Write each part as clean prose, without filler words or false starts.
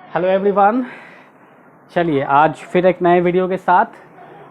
Hello everyone. चलिए आज फिर एक नए वीडियो के साथ।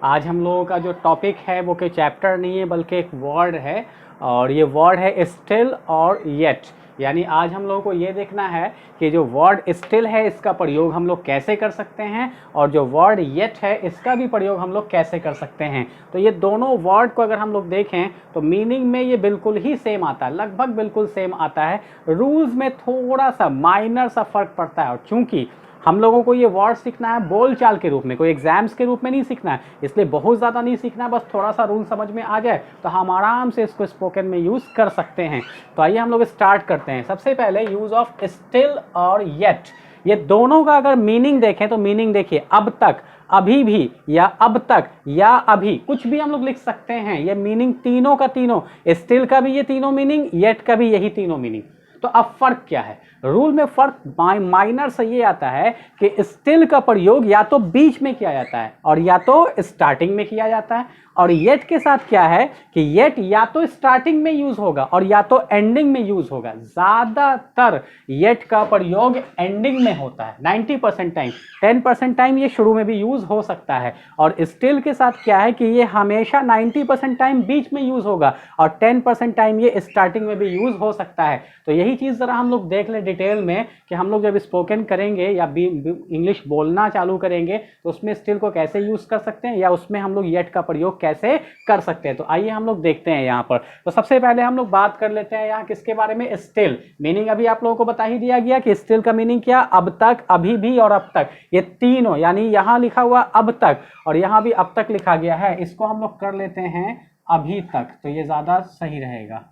आज हम लोगों का जो टॉपिक है वो कोई चैप्टर नहीं है बल्कि एक वर्ड है, और ये वर्ड है स्टिल और येट। यानी आज हम लोगों को ये देखना है कि जो वर्ड स्टिल है इसका प्रयोग हम लोग कैसे कर सकते हैं, और जो वर्ड येट है इसका भी प्रयोग हम लोग कैसे कर सकते हैं। तो ये दोनों वर्ड को अगर हम लोग देखें तो मीनिंग में ये बिल्कुल ही सेम आता है, लगभग बिल्कुल सेम आता है। रूल्स में थोड़ा सा माइनर सा फर्क पड़ता है, और चूंकि हम लोगों को ये वर्ड सीखना है बोलचाल के रूप में, कोई एग्जाम्स के रूप में नहीं सीखना है, इसलिए बहुत ज़्यादा नहीं सीखना है, बस थोड़ा सा रूल समझ में आ जाए तो हम आराम से इसको स्पोकन में यूज़ कर सकते हैं। तो आइए हम लोग स्टार्ट करते हैं। सबसे पहले यूज़ ऑफ स्टिल और येट, ये दोनों का अगर मीनिंग देखें तो मीनिंग देखिए, अब तक, अभी भी, या अब तक, या अभी, कुछ भी हम लोग लिख सकते हैं। ये मीनिंग तीनों का तीनों, स्टिल का भी ये तीनों मीनिंग, येट का भी यही तीनों मीनिंग। तो अब फर्क क्या है? रूल में फर्क माइनर से ये आता है कि स्टिल का प्रयोग या तो बीच में किया जाता है और या तो स्टार्टिंग में किया जाता है, और येट के साथ क्या है कि येट या तो स्टार्टिंग में यूज होगा और या तो एंडिंग में यूज होगा। ज्यादातर येट का प्रयोग एंडिंग में होता है 90% टाइम, 10% टाइम ये शुरू में भी यूज हो सकता है। और स्टिल के साथ क्या है कि ये हमेशा 90% टाइम बीच में यूज होगा और 10% टाइम ये स्टार्टिंग में भी यूज हो सकता है। तो यही चीज जरा हम लोग देख लें डिटेल में कि हम लोग जब स्पोकन करेंगे या इंग्लिश बोलना चालू करेंगे तो उसमें स्टिल को कैसे यूज कर सकते हैं या उसमें हम लोग येट का प्रयोग कैसे कर सकते हैं। तो आइए हम लोग देखते हैं यहाँ पर। तो सबसे पहले हम लोग बात कर लेते हैं यहाँ किसके बारे में, स्टिल। मीनिंग अभी आप लोगों को बता ही दिया गया कि स्टिल का मीनिंग क्या, अब तक, अभी भी और अब तक। ये तीनों, यानी यहाँ लिखा हुआ अब तक और यहाँ भी अब तक लिखा गया है, इसको हम लोग कर लेते हैं अभी तक, तो ये ज्यादा सही रहेगा।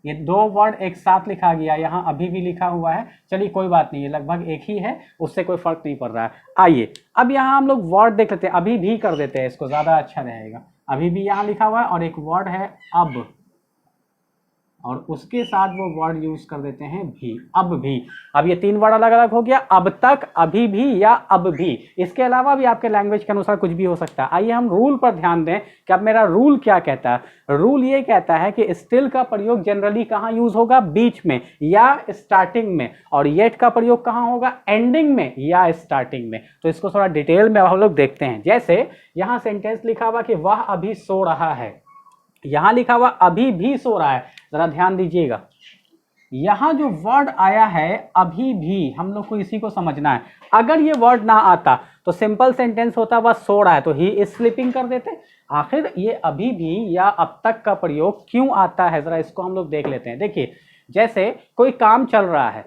ये दो वर्ड एक साथ लिखा गया, यहाँ अभी भी लिखा हुआ है, चलिए कोई बात नहीं, ये लगभग एक ही है, उससे कोई फर्क नहीं पड़ रहा है। आइए अब यहाँ हम लोग वर्ड देख लेते हैं, अभी भी कर देते हैं, इसको ज्यादा अच्छा रहेगा। अभी भी यहाँ लिखा हुआ है और एक वर्ड है अब, और उसके साथ वो वर्ड यूज कर देते हैं भी, अब भी। अब ये तीन वर्ड अलग अलग हो गया, अब तक, अभी भी या अब भी। इसके अलावा भी आपके लैंग्वेज के अनुसार कुछ भी हो सकता है। आइए हम रूल पर ध्यान दें कि अब मेरा रूल क्या कहता है। रूल ये कहता है कि स्टिल का प्रयोग जनरली कहाँ यूज होगा, बीच में या स्टार्टिंग में, और येट का प्रयोग कहाँ होगा, एंडिंग में या स्टार्टिंग में। तो इसको थोड़ा डिटेल में हम लोग देखते हैं। जैसे यहाँ सेंटेंस लिखा हुआ कि वह अभी सो रहा है, यहां लिखा हुआ अभी भी सो रहा है, जरा ध्यान दीजिएगा। यहां जो वर्ड आया है अभी भी, हम लोग को इसी को समझना है। अगर ये वर्ड ना आता तो सिंपल सेंटेंस होता वह सो रहा है, तो ही इज स्लीपिंग कर देते। आखिर ये अभी भी या अब तक का प्रयोग क्यों आता है, जरा इसको हम लोग देख लेते हैं। देखिए, जैसे कोई काम चल रहा है,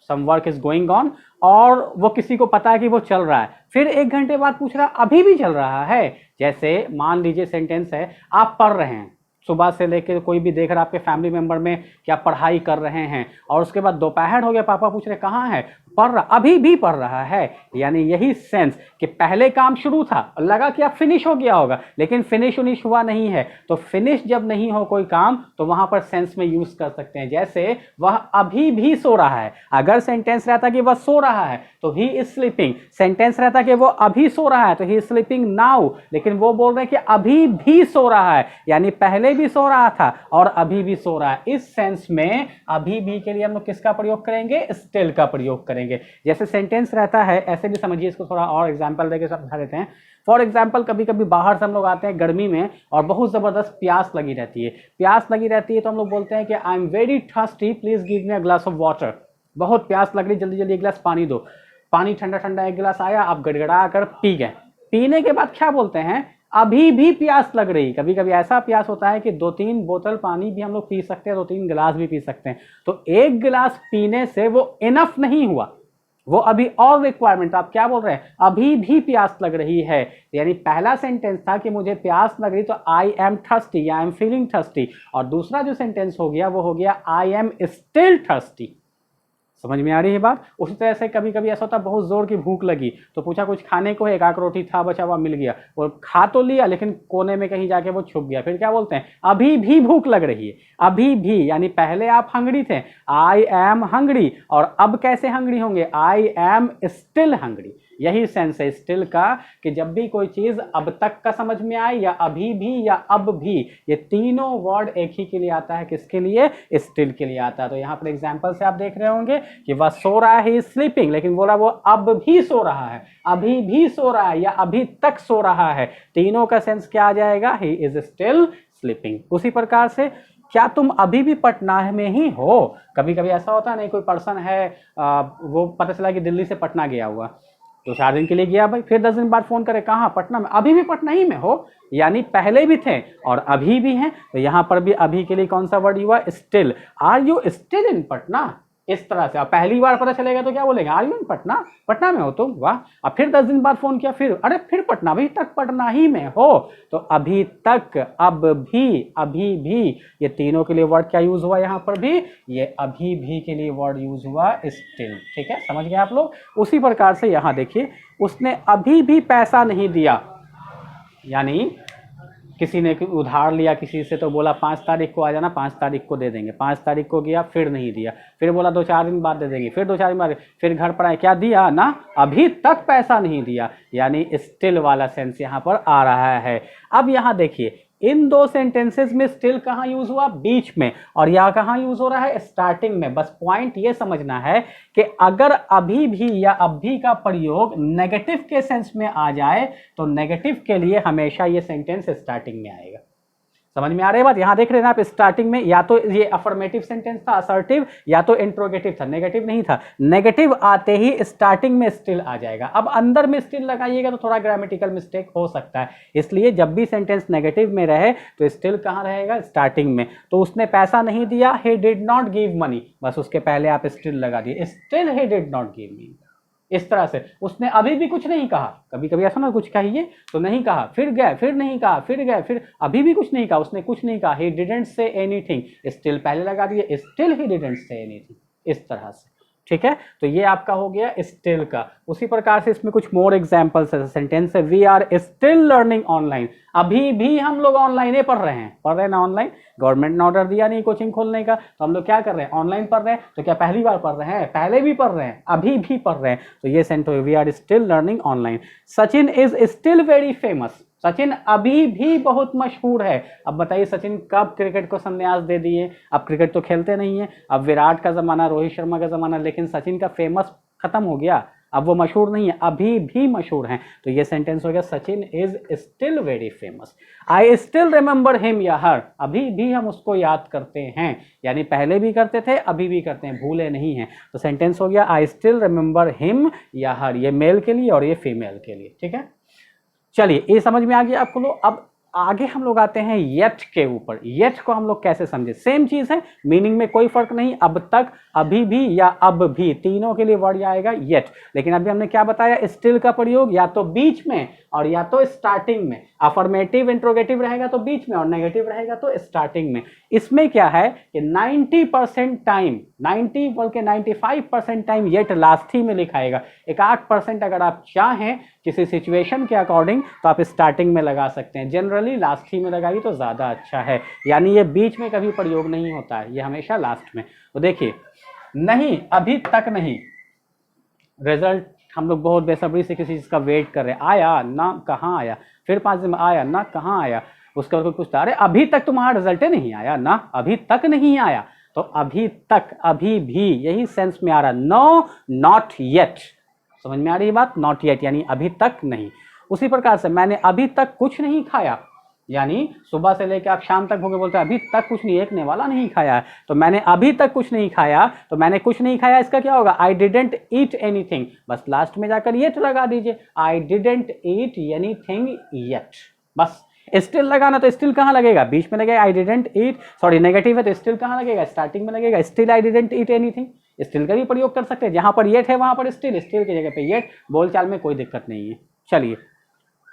some work is going on, और वो किसी को पता है कि वो चल रहा है, फिर एक घंटे बाद पूछ रहा है अभी भी चल रहा है। जैसे मान लीजिए सेंटेंस है, आप पढ़ रहे हैं, सुबह से लेकर कोई भी देख रहा है आपके फैमिली मेंबर में कि आप पढ़ाई कर रहे हैं, और उसके बाद दोपहर हो गया, पापा पूछ रहे कहाँ है, पढ़ रहा, अभी भी पढ़ रहा है। यानी यही सेंस कि पहले काम शुरू था, लगा कि अब फिनिश हो गया होगा, लेकिन फिनिश उनिश हुआ नहीं है। तो फिनिश जब नहीं हो कोई काम तो वहां पर सेंस में यूज कर सकते हैं। जैसे वह अभी भी सो रहा है, अगर सेंटेंस रहता कि वह सो रहा है तो ही इज स्लीपिंग, सेंटेंस रहता कि वो अभी सो रहा है तो ही इज स्लीपिंग नाउ, लेकिन वो बोल रहे हैं कि अभी भी सो रहा है, यानी पहले भी सो रहा था और अभी भी सो रहा है। इस सेंस में अभी भी के लिए हम लोग किसका प्रयोग करेंगे, स्टिल का प्रयोग करेंगे। जैसे सेंटेंस रहता है, ऐसे भी समझिए, इसको थोड़ा और एग्जांपल देके समझा देते हैं। फॉर एग्जांपल, कभी कभी बाहर से हम लोग आते हैं गर्मी में और बहुत जबरदस्त प्यास लगी रहती है, प्यास लगी रहती है तो हम लोग बोलते हैं कि I am very thirsty, please give me a glass of water. बहुत प्यास लग रही, जल्दी जल्दी एक गिलास पानी दो। पानी ठंडा ठंडा एक गिलास आया, आप गड़गड़ा कर पी गए। पीने के बाद क्या बोलते हैं, अभी भी प्यास लग रही। कभी कभी ऐसा प्यास होता है कि 2-3 बोतल पानी भी हम लोग पी सकते हैं, 2-3 गिलास भी पी सकते हैं। तो एक गिलास पीने से वो इनफ नहीं हुआ, वो अभी और रिक्वायरमेंट। आप क्या बोल रहे हैं, अभी भी प्यास लग रही है। यानी पहला सेंटेंस था कि मुझे प्यास लग रही, तो I am thirsty, I am feeling thirsty, और दूसरा जो सेंटेंस हो गया वो हो गया आई एम स्टिल थर्स्टी। समझ में आ रही है बात। उसी तरह से कभी कभी ऐसा होता है बहुत जोर की भूख लगी, तो पूछा कुछ खाने को है, एक आक रोटी था बचा हुआ मिल गया, वो खा तो लिया लेकिन कोने में कहीं जाके वो छुप गया। फिर क्या बोलते हैं, अभी भी भूख लग रही है। अभी भी यानी पहले आप हंगरी थे, आई एम हंगरी, और अब कैसे हंगरी होंगे, आई एम स्टिल हंगरी। यही सेंस है स्टिल का कि जब भी कोई चीज अब तक का समझ में आए या अभी भी या अब भी, ये तीनों वर्ड एक ही के लिए आता है, किसके लिए? स्टिल के लिए आता है। तो यहाँ पर एग्जाम्पल से आप देख रहे होंगे कि वह सो रहा है, स्लीपिंग, लेकिन बोला वो अब भी सो रहा है, अभी भी सो रहा है या अभी तक सो रहा है। तीनों का सेंस क्या आ जाएगा? He is still sleeping. उसी प्रकार से क्या तुम अभी भी पटना में ही हो? कभी कभी ऐसा होता है नहीं, कोई पर्सन है वो पता चला कि दिल्ली से पटना गया हुआ, तो 4 दिन के लिए गया भाई, फिर 10 दिन बाद फोन करे कहाँ? पटना में। अभी भी पटना ही में हो, यानी पहले भी थे और अभी भी हैं। तो यहाँ पर भी अभी के लिए कौन सा वर्ड हुआ? Still. Are you still in Patna? इस तरह से। अब पहली बार पता चलेगा तो क्या बोलेंगे? Are you in Patna? Patna में हो तुम? वाह। अब फिर 10 दिन बाद फोन किया, फिर अरे फिर पटना, अभी तक पटना ही में हो। तो अभी तक, अब भी, अभी भी, ये तीनों के लिए वर्ड क्या यूज हुआ? यहाँ पर भी ये अभी भी के लिए वर्ड यूज हुआ स्टिल। ठीक है, समझ गए आप लोग? उसी प्रकार से यहाँ देखिए, उसने अभी भी पैसा नहीं दिया, यानी किसी ने उधार लिया किसी से, तो बोला 5 तारीख को आ जाना, 5 तारीख को दे देंगे। 5 तारीख को गया, फिर नहीं दिया, फिर बोला 2-4 दिन बाद दे देंगे, फिर 2-4 दिन बाद, फिर घर पर आए, क्या दिया ना? अभी तक पैसा नहीं दिया, यानी स्टिल वाला सेंस यहाँ पर आ रहा है। अब यहाँ देखिए, इन दो सेंटेंसेस में स्टिल कहाँ यूज हुआ? बीच में। और यहाँ कहाँ यूज हो रहा है? स्टार्टिंग में। बस पॉइंट ये समझना है कि अगर अभी भी या अब भी का प्रयोग नेगेटिव के सेंस में आ जाए तो नेगेटिव के लिए हमेशा ये सेंटेंस स्टार्टिंग में आएगा। समझ में आ रही है बात? यहां देख रहे हैं आप, स्टार्टिंग में या तो ये अफर्मेटिव सेंटेंस था, असर्टिव, या तो इंट्रोगेटिव था, नेगेटिव नहीं था। नेगेटिव आते ही स्टार्टिंग में स्टिल आ जाएगा। अब अंदर में स्टिल लगाइएगा तो थोड़ा ग्रामेटिकल मिस्टेक हो सकता है, इसलिए जब भी सेंटेंस नेगेटिव में रहे तो स्टिल कहां रहेगा? स्टार्टिंग में। तो उसने पैसा नहीं दिया, he did not give money, बस उसके पहले आप स्टिल लगा दिए, still he did not give me. इस तरह से उसने अभी भी कुछ नहीं कहा। कभी कभी ऐसा ना, कुछ कहिए तो नहीं कहा, फिर गए, फिर नहीं कहा, फिर गए, फिर अभी भी कुछ नहीं कहा, उसने कुछ नहीं कहा। He didn't say anything, still पहले लगा दिए, still he didn't say anything, इस तरह से। ठीक है, तो ये आपका हो गया स्टिल का। उसी प्रकार से इसमें कुछ मोर एग्जांपल्स है। सेंटेंस है, we are still learning online, अभी भी हम लोग ऑनलाइन पढ़ रहे हैं ना ऑनलाइन। गवर्नमेंट ने ऑर्डर दिया नहीं कोचिंग खोलने का, तो हम लोग क्या कर रहे हैं? ऑनलाइन पढ़ रहे हैं। तो क्या पहली बार पढ़ रहे हैं? पहले भी पढ़ रहे हैं, अभी भी पढ़ रहे हैं। तो ये sentence, we are still learning online. Sachin is still very famous, Sachin अभी भी बहुत मशहूर है। अब बताइए, सचिन कब क्रिकेट को संन्यास दे दिए? अब क्रिकेट तो खेलते नहीं है, अब विराट का जमाना, रोहित शर्मा का जमाना, लेकिन सचिन का फेमस खत्म हो गया, अब वो मशहूर नहीं है, अभी भी मशहूर हैं। तो ये सेंटेंस हो गया, Sachin is still very famous. I still remember him या हर, अभी भी हम उसको याद करते हैं, यानी पहले भी करते थे, अभी भी करते हैं, भूले नहीं हैं। तो सेंटेंस हो गया, आई स्टिल रिमेंबर हिम या हर, ये मेल के लिए और ये फीमेल के लिए। ठीक है, चलिए ये समझ में आ गया आपको लोग। अब आगे हम लोग आते हैं येट के ऊपर। येट को हम लोग कैसे समझे? सेम चीज है, मीनिंग में कोई फर्क नहीं, अब तक, अभी भी या अब भी, तीनों के लिए वर्ड आएगा येट। लेकिन अभी हमने क्या बताया? स्टिल का प्रयोग या तो बीच में और या तो स्टार्टिंग में। अफर्मेटिव इंट्रोगेटिव रहेगा तो बीच में और नेगेटिव रहेगा तो स्टार्टिंग में। इसमें क्या है कि 90% टाइम, 90 बल्कि 95% टाइम येट लास्ट ही में लिखाएगा। 1-8% अगर आप चाहें किसी सिचुएशन के अकॉर्डिंग तो आप स्टार्टिंग में लगा सकते हैं, जनरली लास्ट ही में लगाइए तो ज़्यादा अच्छा है। यानी ये बीच में कभी प्रयोग नहीं होता है, ये हमेशा लास्ट में। तो देखिए, नहीं, अभी तक नहीं, रिजल्ट हम लोग बहुत बेसब्री से किसी चीज़ का वेट कर रहे हैं, आया ना, कहाँ आया, फिर 5 दिन में आया ना, कहाँ आया, उसका कोई पूछता, अरे अभी तक तुम्हारा रिजल्ट नहीं आया ना, अभी तक नहीं आया। तो अभी तक, अभी भी, यही सेंस में आ रहा, नो नॉट येट। समझ में आ रही है बात? नॉट येट यानी अभी तक नहीं। उसी प्रकार से मैंने अभी तक कुछ नहीं खाया, यानी सुबह से लेकर आप शाम तक होके बोलते हैं अभी तक कुछ नहीं, एक ने वाला नहीं खाया है। तो मैंने अभी तक कुछ नहीं खाया, तो मैंने कुछ नहीं खाया, इसका क्या होगा? आई डिडेंट ईट एनीथिंग, बस लास्ट में जाकर येट लगा दीजिए, I didn't eat anything yet. बस स्टिल लगाना तो स्टिल कहाँ लगेगा? बीच में लगेगा, I didn't eat, sorry negative है तो स्टिल कहाँ लगेगा? स्टार्टिंग में लगेगा, still I didn't eat anything. Still का भी प्रयोग कर सकते हैं, जहां पर येट है वहां पर स्टिल, स्टिल की जगह पे येट, बोलचाल में कोई दिक्कत नहीं है। चलिए,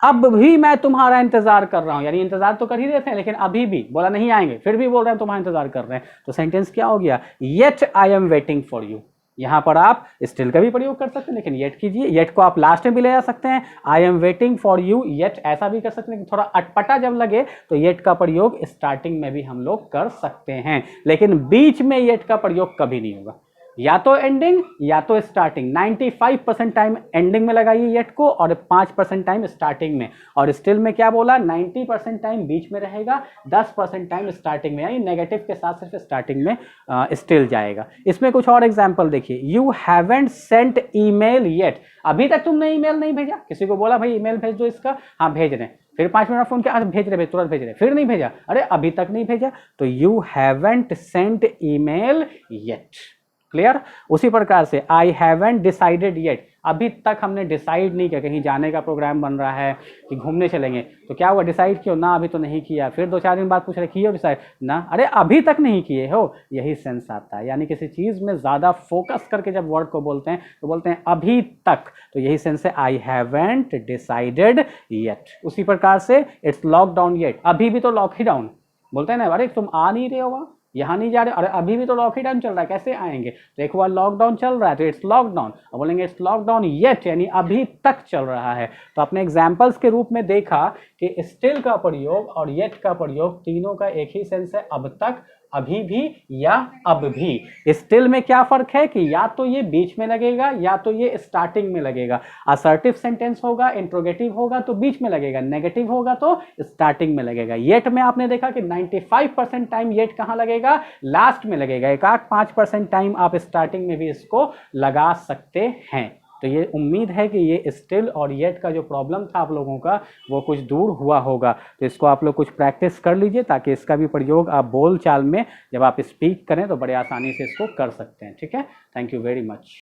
अब भी मैं तुम्हारा इंतजार कर रहा हूं, यानी इंतजार तो कर ही रहे थे लेकिन अभी भी बोला नहीं आएंगे, फिर भी बोल रहे हैं तुम्हारा इंतजार कर रहे हैं। तो सेंटेंस क्या हो गया? Yet I am waiting for you. यहां पर आप स्टिल का भी प्रयोग कर सकते हैं, लेकिन येट कीजिए, येट को आप लास्ट में भी ले जा सकते हैं, I am waiting for you yet, ऐसा भी कर सकते हैं। थोड़ा अटपटा जब लगे तो येट का प्रयोग स्टार्टिंग में भी हम लोग कर सकते हैं, लेकिन बीच में येट का प्रयोग कभी नहीं होगा। या तो एंडिंग या तो स्टार्टिंग। 95% टाइम एंडिंग में लगाइए येट को और 5% टाइम स्टार्टिंग में। और स्टिल में क्या बोला, 90% टाइम बीच में रहेगा, 10% टाइम स्टार्टिंग में, यानी नेगेटिव के साथ सिर्फ स्टार्टिंग में स्टिल जाएगा। इसमें कुछ और एग्जाम्पल देखिए, you haven't sent email yet, अभी तक तुमने ईमेल नहीं भेजा। किसी को बोला भाई ईमेल भेज दो इसका, हाँ भेज रहे हैं, फिर 5 मिनट फोन किया, भेज रहे तुरंत भेज रहे, फिर नहीं भेजा, अरे अभी तक नहीं भेजा, तो you haven't sent email yet. Clear. उसी प्रकार से आई हैवेंट डिसाइडेड येट, अभी तक हमने डिसाइड नहीं किया, कहीं जाने का प्रोग्राम बन रहा है कि घूमने चलेंगे, तो क्या हुआ, डिसाइड किया ना, अभी तो नहीं किया, फिर 2-4 दिन बाद पूछ रहे किए हो डिसाइड ना, अरे अभी तक नहीं किए हो, यही सेंस आता है। यानी किसी चीज में ज्यादा फोकस करके जब वर्ड को बोलते हैं तो बोलते हैं अभी तक, तो यही सेंस है आई हैवेंट डिसाइडेड येट। उसी प्रकार से इट्स लॉकडाउन येट, अभी भी तो लॉक ही डाउन बोलते हैं ना, अरे तुम आ नहीं रहे हो वहाँ, यहाँ नहीं जा रहे, अरे अभी भी तो लॉक ही डाउन चल रहा है, कैसे आएंगे, तो एक बार लॉकडाउन चल रहा है तो इट्स लॉकडाउन, और बोलेंगे इट्स लॉकडाउन येट, यानी अभी तक चल रहा है। तो आपने एग्जाम्पल्स के रूप में देखा कि स्टिल का प्रयोग और येट का प्रयोग, तीनों का एक ही सेंस है, अब तक, अभी भी या अब भी। स्टिल में क्या फर्क है कि या तो ये बीच में लगेगा या तो ये स्टार्टिंग में लगेगा। असर्टिव सेंटेंस होगा, इंट्रोगेटिव होगा तो बीच में लगेगा, नेगेटिव होगा तो स्टार्टिंग में लगेगा। येट में आपने देखा कि 95% टाइम येट कहाँ लगेगा, लास्ट में लगेगा, एक 5% टाइम आप स्टार्टिंग में भी इसको लगा सकते हैं। तो ये उम्मीद है कि ये स्टिल और येट का जो प्रॉब्लम था आप लोगों का वो कुछ दूर हुआ होगा। तो इसको आप लोग कुछ प्रैक्टिस कर लीजिए ताकि इसका भी प्रयोग आप बोल चाल में जब आप स्पीक करें तो बड़े आसानी से इसको कर सकते हैं। ठीक है, थैंक यू वेरी मच।